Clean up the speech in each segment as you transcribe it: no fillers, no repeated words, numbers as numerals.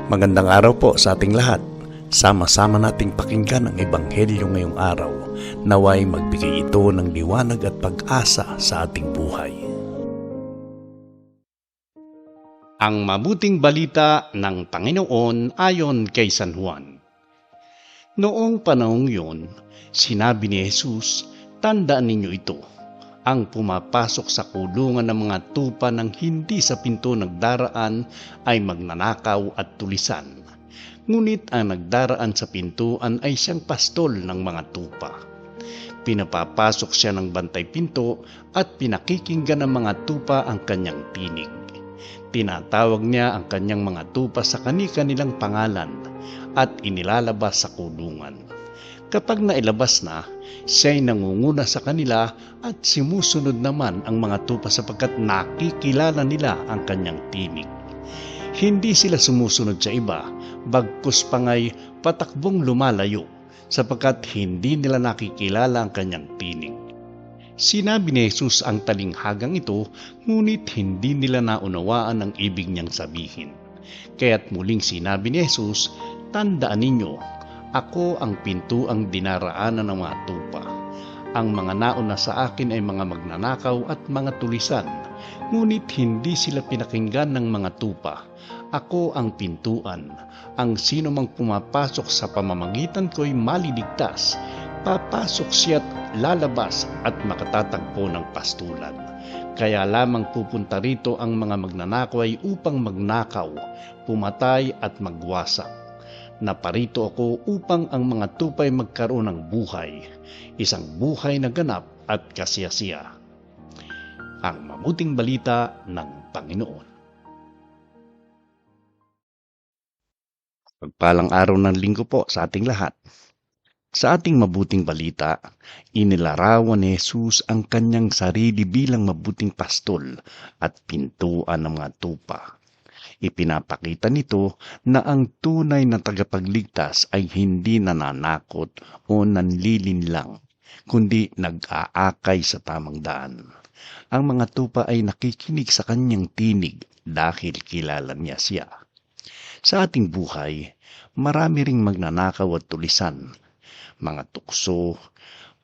Magandang araw po sa ating lahat. Sama-sama nating pakinggan ang Ebanghelyo ngayong araw. Naway magbigay ito ng liwanag at pag-asa sa ating buhay. Ang mabuting balita ng Panginoon ayon kay San Juan. Noong panahong yun, sinabi ni Jesus, "Tandaan ninyo ito, ang pumapasok sa kulungan ng mga tupa ng hindi sa pinto nagdaraan ay magnanakaw at tulisan. Ngunit ang nagdaraan sa pintuan ay siyang pastol ng mga tupa. Pinapapasok siya ng bantay pinto at pinakikinggan ng mga tupa ang kanyang tinig. Tinatawag niya ang kanyang mga tupa sa kani-kanilang pangalan at inilalabas sa kulungan. Kapag nailabas na, siya'y nangunguna sa kanila at simusunod naman ang mga tupa sapagkat nakikilala nila ang kanyang tinig. Hindi sila sumusunod sa iba, bagkus pangay patakbong lumalayo sapagkat hindi nila nakikilala ang kanyang tinig." Sinabi ni Jesus ang talinghagang ito, ngunit hindi nila naunawaan ang ibig niyang sabihin. Kaya't muling sinabi ni Jesus, "Tandaan ninyo, ako ang pintuang dinaraanan ng mga tupa. Ang mga nauna sa akin ay mga magnanakaw at mga tulisan, ngunit hindi sila pinakinggan ng mga tupa. Ako ang pintuan. Ang sino mang pumapasok sa pamamagitan ko'y maliligtas. Papasok siya't lalabas at makatatagpo ng pastulan. Kaya lamang pupunta rito ang mga magnanakaw upang magnakaw, pumatay at magwasak. Naparito ako upang ang mga tupay magkaroon ng buhay, isang buhay na ganap at kasiyasiya." Ang mabuting balita ng Panginoon. Pagpalang araw ng linggo po sa ating lahat. Sa ating mabuting balita, inilarawan ni Jesus ang kanyang sarili bilang mabuting pastol at pintuan ng mga tupa. Ipinapakita nito na ang tunay na tagapagligtas ay hindi nananakot o nanlilinlang, kundi nag-aakay sa tamang daan. Ang mga tupa ay nakikinig sa kanyang tinig dahil kilala niya siya. Sa ating buhay, marami ring magnanakaw at tulisan, mga tukso,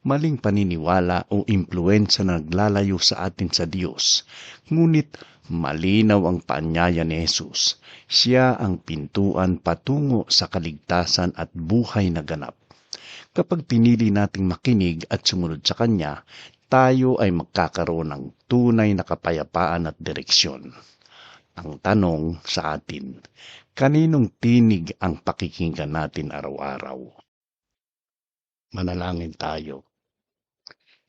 maling paniniwala o impluensya na naglalayo sa atin sa Diyos. Ngunit malinaw ang paanyaya ni Jesus. Siya ang pintuan patungo sa kaligtasan at buhay na ganap. Kapag pinili nating makinig at sumunod sa Kanya, tayo ay magkakaroon ng tunay na kapayapaan at direksyon. Ang tanong sa atin, kaninong tinig ang pakikinggan natin araw-araw? Manalangin tayo.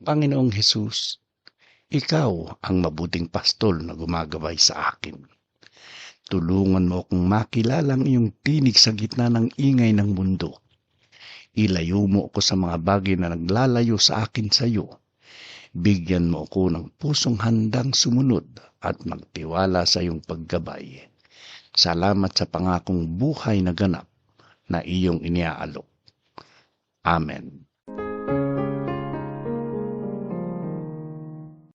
Panginoong Jesus, Ikaw ang mabuting pastol na gumagabay sa akin. Tulungan mo akong makilala ang iyong tinig sa gitna ng ingay ng mundo. Ilayo mo ako sa mga bagay na naglalayo sa akin sa iyo. Bigyan mo ako ng pusong handang sumunod at magtiwala sa iyong paggabay. Salamat sa pangakong buhay na ganap na iyong iniaalok. Amen.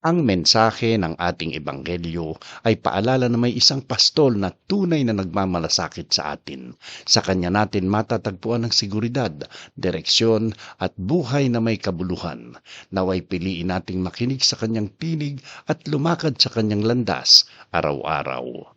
Ang mensahe ng ating ebanghelyo ay paalala na may isang pastol na tunay na nagmamalasakit sa atin. Sa kanya natin matatagpuan ang seguridad, direksyon at buhay na may kabuluhan. Naway piliin nating makinig sa kanyang tinig at lumakad sa kanyang landas araw-araw.